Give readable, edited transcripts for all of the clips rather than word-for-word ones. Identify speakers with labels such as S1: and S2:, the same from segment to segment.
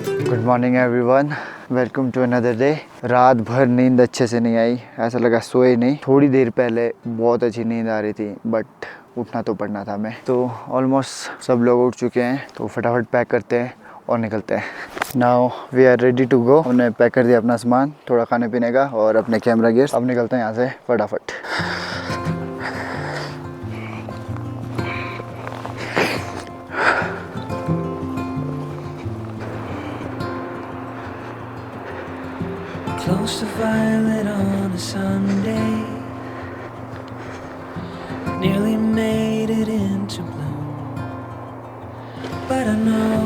S1: Good morning everyone, welcome to another day. रात भर नींद अच्छे से नहीं आई, ऐसा लगा सोए नहीं। थोड़ी देर पहले बहुत अच्छी नींद आ रही थी बट उठना तो पड़ना था मैं। तो ऑलमोस्ट सब लोग उठ चुके हैं, तो फटाफट पैक करते हैं और निकलते हैं। Now we are ready to go. हमने पैक कर दिया अपना सामान, थोड़ा खाने पीने का और अपने कैमरा गियर। अब निकलते हैं यहाँ से फटाफट।
S2: Close to violet on a Sunday, nearly made it into bloom, but I know,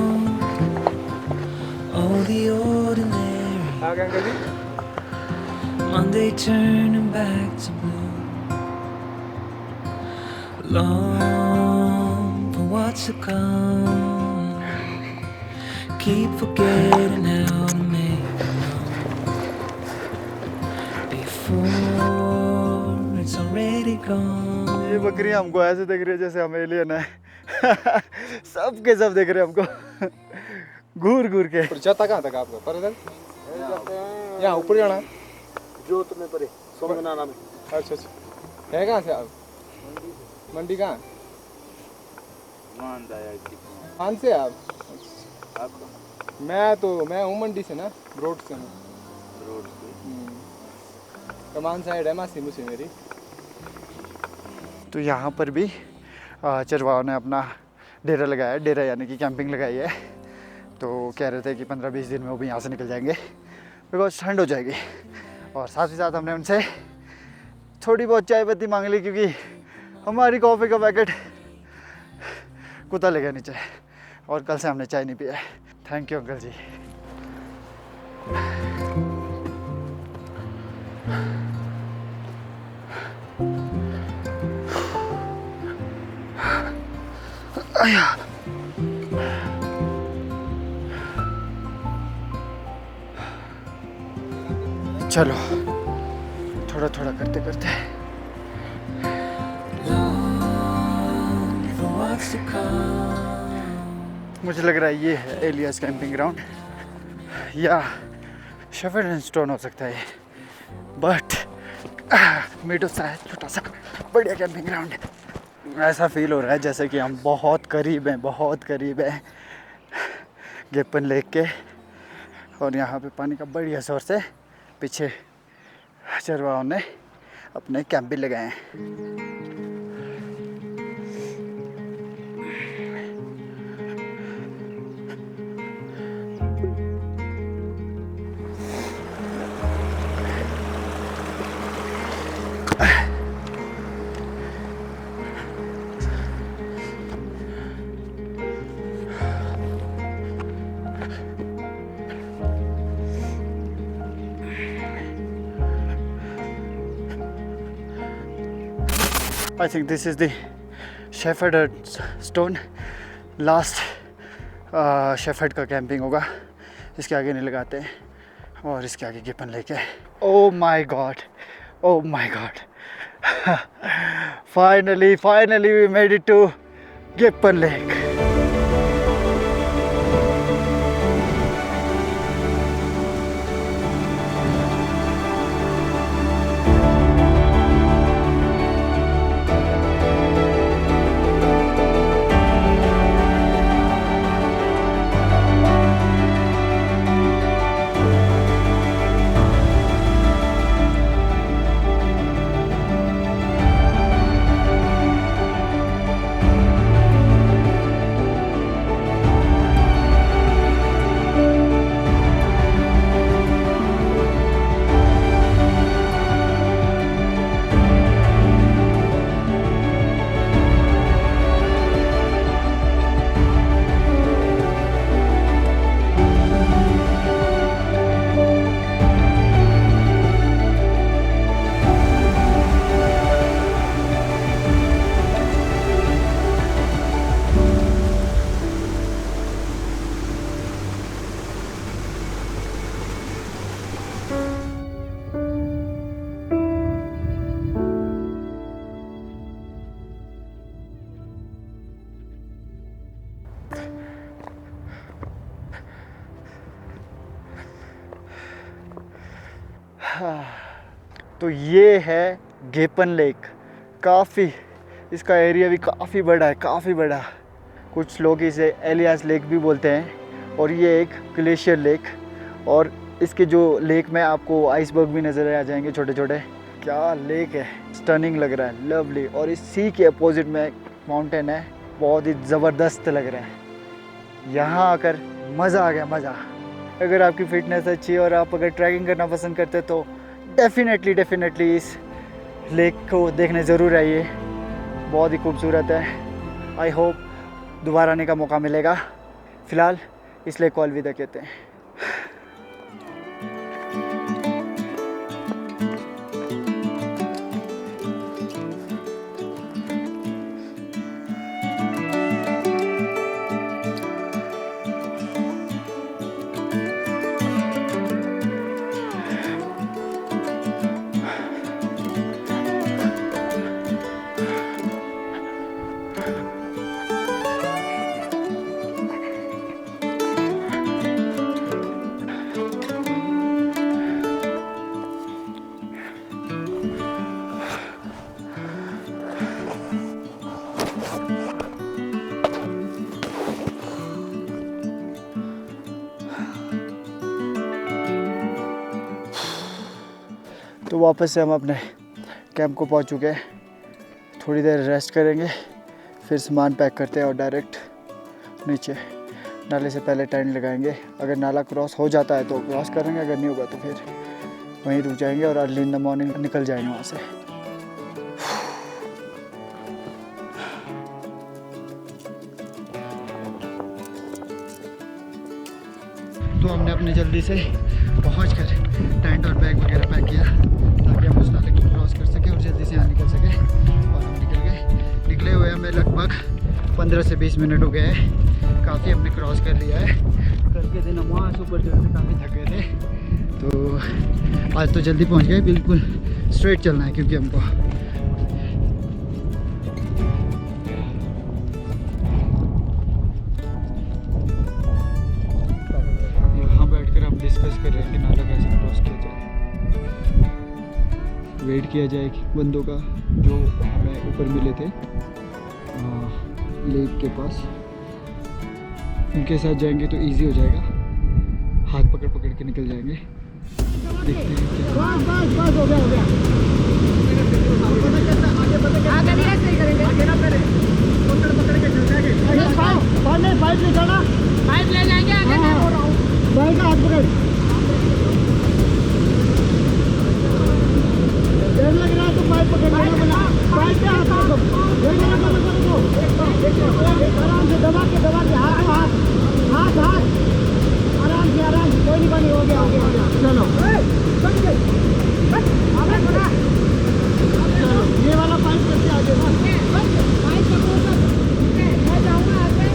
S2: oh the ordinary Monday turning back to blue, long for what's to come, keep forgetting how to make before it's already gone.
S1: ये बकरी हमको ऐसे देख रही है जैसे हम alien है। सब के सब देख रहे हैं हमको घूर घूर के।
S3: जाता कहाँ तक आपका? पर इधर यहाँ ऊपर जाना है।
S1: जोत में परे सोमनाना में।
S3: अच्छा अच्छा, है कहाँ से आप? मंडी कहाँ? मान से आप? मैं हूँ मंडी से ना, रोड से हूँ। रोड से कमान साइड है मासी मुझसे मेरी।
S1: तो यहाँ पर भी चरवाहों ने अपना डेरा लगाया है। डेरा यानी कि कैंपिंग लगाई है। तो कह रहे थे कि 15-20 दिन में वो भी यहाँ से निकल जाएंगे बिकॉज ठंड हो जाएगी। और साथ ही साथ हमने उनसे थोड़ी बहुत चाय पत्ती मांग ली क्योंकि हमारी कॉफ़ी का पैकेट कुत्ता ले गया नीचे और कल से हमने चाय नहीं पिया है। थैंक यू अंकल जी। चलो थोड़ा थोड़ा करते करते मुझे लग रहा है ये है एलियास कैंपिंग ग्राउंड या शेफर्ड एंड स्टोन हो सकता है, बट मीटो सा है, छोटा सा बढ़िया कैंपिंग ग्राउंड है। ऐसा फील हो रहा है जैसे कि हम बहुत करीब हैं गेपन लेक के। और यहाँ पे पानी का बढ़िया सोर्स है। पीछे चरवाहों ने अपने कैंप भी लगाए हैं। I think this is the shepherd stone. Last shepherd का कैंपिंग होगा। इसके आगे नहीं लगाते हैं और इसके आगे Gepan lake. Oh my God, oh my God, finally we made it to Gepan lake. तो ये है गेपन लेक। काफ़ी इसका एरिया भी काफ़ी बड़ा है, काफ़ी बड़ा। कुछ लोग इसे एलियास लेक भी बोलते हैं। और ये एक ग्लेशियर लेक, और इसके जो लेक में आपको आइसबर्ग भी नज़र आ जाएंगे छोटे छोटे। क्या लेक है, स्टनिंग लग रहा है, लवली। और इस सी के अपोजिट में माउंटेन है, बहुत ही ज़बरदस्त लग रहा है। यहाँ आकर मज़ा आ गया, मज़ा। अगर आपकी फ़िटनेस अच्छी है और आप अगर ट्रैकिंग करना पसंद करते तो डेफिनेटली इस लेक को देखने ज़रूर आइए। बहुत ही खूबसूरत है। आई होप दोबारा आने का मौका मिलेगा। फ़िलहाल इस लेक को अलविदा कहते हैं। तो वापस से हम अपने कैंप को पहुंच चुके हैं। थोड़ी देर रेस्ट करेंगे, फिर सामान पैक करते हैं और डायरेक्ट नीचे नाले से पहले टेंट लगाएंगे। अगर नाला क्रॉस हो जाता है तो क्रॉस करेंगे, अगर नहीं होगा तो फिर वहीं रुक जाएंगे और अर्ली इन द मॉर्निंग निकल जाएंगे वहाँ से। तो हमने अपने जल्दी से पहुंचकर टेंट और बैग वगैरह पैक किया ताकि हम उस नाले को क्रॉस कर सकें और जल्दी से यहाँ निकल सकें। और हम निकल गए। निकले हुए हमें लगभग 15 से 20 मिनट हो गए हैं। काफ़ी हमने क्रॉस कर लिया है। कल के दिन हम वहाँ से ऊपर चढ़ने काफ़ी थक गए थे, तो आज तो जल्दी पहुँच गए। बिल्कुल स्ट्रेट चलना है क्योंकि हमको डिस्कस कर रहे हैं कि नाला कैसे क्रॉस किया जाए। वेट किया जाए बंदों का जो हमें ऊपर मिले थे लेक के पास, उनके साथ जाएंगे तो इजी हो जाएगा। हाथ पकड़ पकड़ के निकल जाएंगे। देखते हैं क्या। बस हो गया। पाइप ले जाएंगे आगे। भाई का हाथ पकड़। डर लग रहा है तो पाइप पकड़ लेना। पाइप पे हाथ रखो। आराम से दबा के हाथ आराम से कोई नहीं बनी। हो गया चलो चलो ये वाला पाइप कैसे आगे ना पाइप पकड़ो सब। मैं जाऊँगा आगे।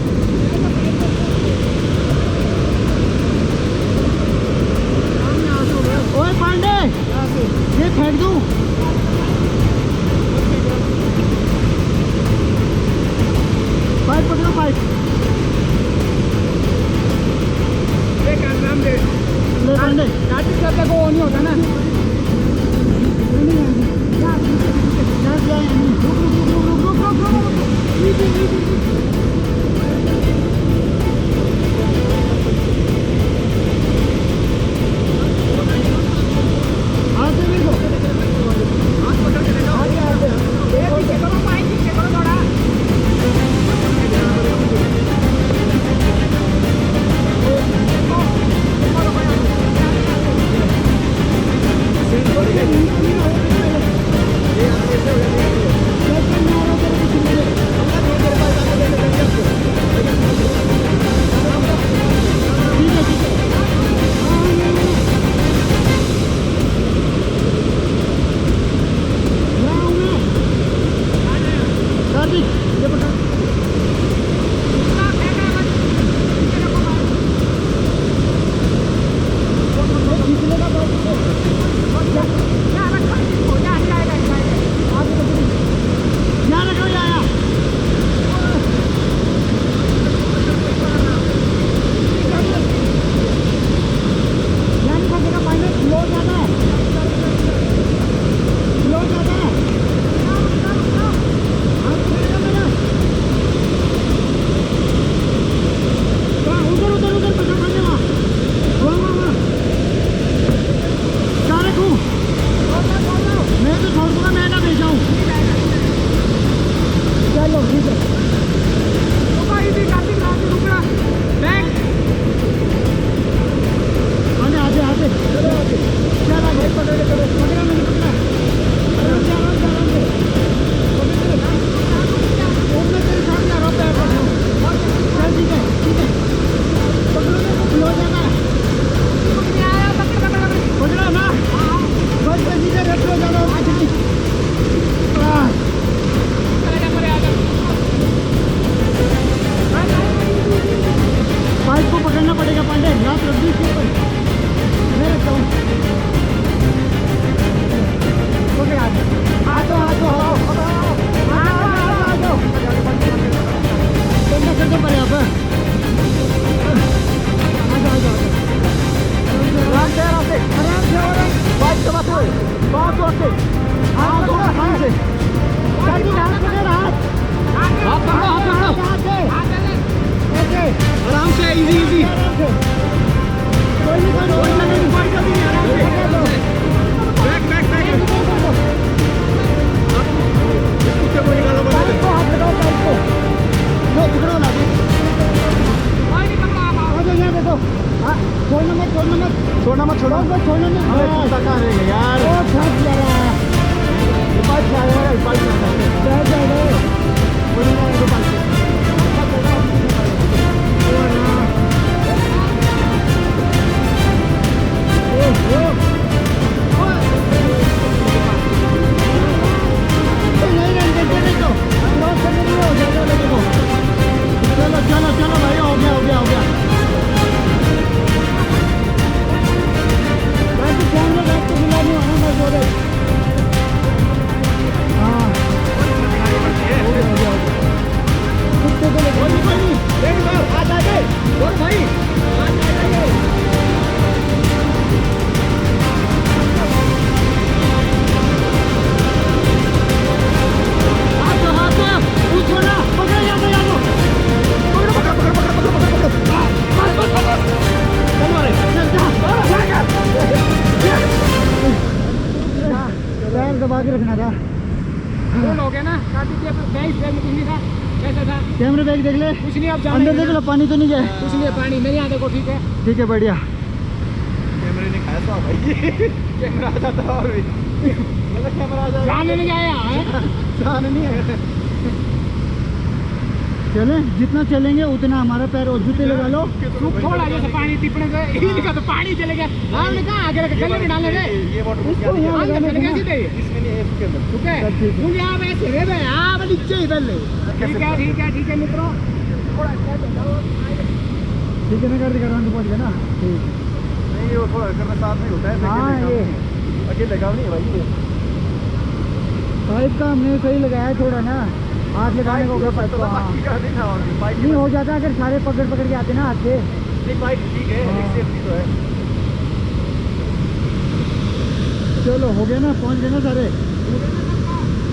S1: ओए पांडे ये फेंक दूं। पाइप पकड़ो पाइप। नाम दे ले पांडे। लाठी से अपने को वो नहीं होता ना। गाड़ी का पांडे रात रख दी इसके ऊपर मैं रखता हूँ ओके आ जाओ कर दो पर यहाँ पर आराम से बात से आराम से इजी छोड़ना मत छोड़ो यार चलो भाई हो गया दबा के रखना था
S3: हो गया ना कैसा था
S1: कैमरे बैग देख ले
S3: कुछ नहीं आप
S1: अंदर देख लो पानी तो नहीं गया
S3: कुछ नहीं है पानी मेरे यहाँ देखो ठीक है
S1: बढ़िया
S3: कैमरे ने खाया था भाई कैमरा आ जाता और भी मतलब कैमरा आ जाएगा जाने नहीं आया जाने नहीं आया
S1: चले जितना चलेंगे उतना हमारा पैर और जूते लगा लो
S3: थोड़ा जैसे पानी टिपने से ही का तो पानी चले गया हमने कहा आगे गले में डालने थे
S1: ये वाटर
S3: इसमें नहीं है इसके अंदर ठीक है तुम यहां पे ऐसे रे बे हां नीचे इधर ले ठीक है मित्रों थोड़ा
S1: ठीक है ना कर दिखा पहुंच गया ना ठीक
S3: नहीं वो थोड़ा करना साथ में होता है
S1: हाँ ये
S3: अकेले काम नहीं भाई
S1: पाइप का हमने सही लगाया थोड़ा ना हाथ लगाने को होगा पाइप नहीं हो जाता अगर सारे पकड़ के आते ना हाथ से
S3: पाइप ठीक है एक सेफ्टी तो है
S1: चलो हो गया ना पहुंच गए ना सारे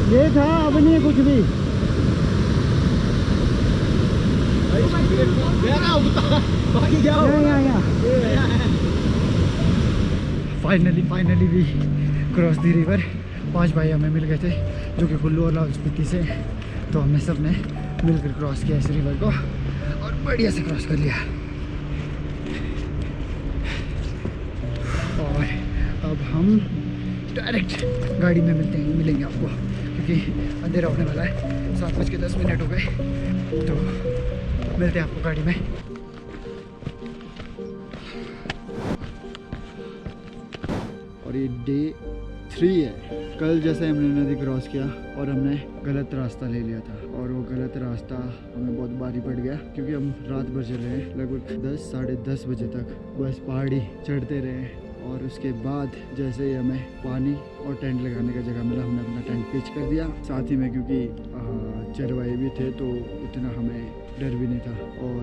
S1: ये था अब नहीं है कुछ भी फाइनली भी क्रॉस दी रिवर 5 भाई हमें मिल गए थे जो कि कुल्लू और लाहौल स्पीति से तो हमने सब ने मिलकर क्रॉस किया इस रिवर को और बढ़िया से क्रॉस कर लिया और अब हम डायरेक्ट गाड़ी में मिलेंगे आपको क्योंकि अंधेरा होने वाला है 7:10 हो गए तो मिलते हैं आपको गाड़ी में और ये डे 3 है कल जैसे हमने नदी क्रॉस किया और हमने गलत रास्ता ले लिया था और वो गलत रास्ता हमें बहुत भारी पड़ गया क्योंकि हम रात भर चले हैं लगभग 10 साढ़े 10 बजे तक बस पहाड़ी चढ़ते रहे और उसके बाद जैसे ही हमें पानी और टेंट लगाने का जगह मिला हमने अपना टेंट पिच कर दिया साथ ही में क्योंकि चरवाई भी थे तो इतना हमें डर भी नहीं था और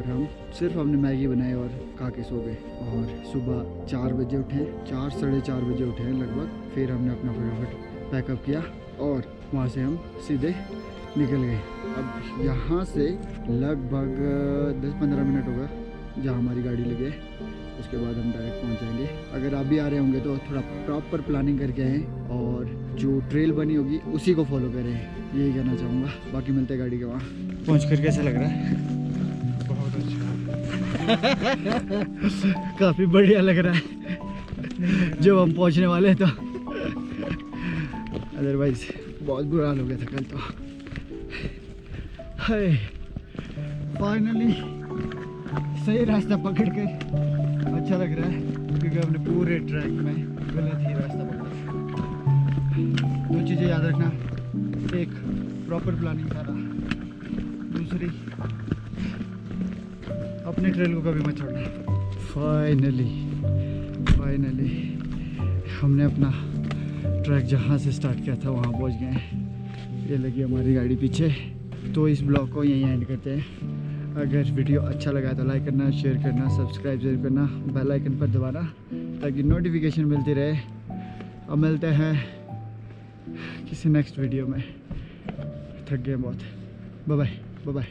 S1: हमने मैगी बनाई और खा के सो गए और सुबह 4 बजे उठे 4 साढ़े 4 बजे उठे हैं लगभग फिर हमने अपना फटाफट पैकअप किया और वहाँ से हम सीधे निकल गए अब यहाँ से लगभग 10-15 मिनट होगा जहाँ हमारी गाड़ी लगे उसके बाद हम डायरेक्ट पहुँच जाएंगे अगर आप भी आ रहे होंगे तो थोड़ा प्रॉपर प्लानिंग करके आएँ और जो ट्रेल बनी होगी उसी को फॉलो करें यही कहना चाहूँगा बाकी मिलते हैं गाड़ी के वहाँ पहुँच कर कैसा लग रहा है
S3: बहुत अच्छा
S1: काफ़ी बढ़िया लग रहा है जब हम पहुँचने वाले हैं तो अदरवाइज बहुत बुरा हाल हो गया था कल तो हाय फाइनली सही रास्ता पकड़ कर अच्छा लग रहा है क्योंकि हमने पूरे ट्रैक में गलत ही रास्ता पकड़ा 2 चीज़ें याद रखना एक प्रॉपर प्लानिंग सारा दूसरी अपने ट्रेल को कभी मत छोड़ना फाइनली हमने अपना ट्रैक जहाँ से स्टार्ट किया था वहाँ पहुँच गए हैं। ये लगी हमारी गाड़ी पीछे। तो इस ब्लॉग को यहीं एंड करते हैं। अगर वीडियो अच्छा लगा तो लाइक करना, शेयर करना, सब्सक्राइब जरूर करना, बेल आइकन पर दबाना ताकि नोटिफिकेशन मिलती रहे। अब मिलते हैं किसी नेक्स्ट वीडियो में। थक गए बहुत। Bye bye.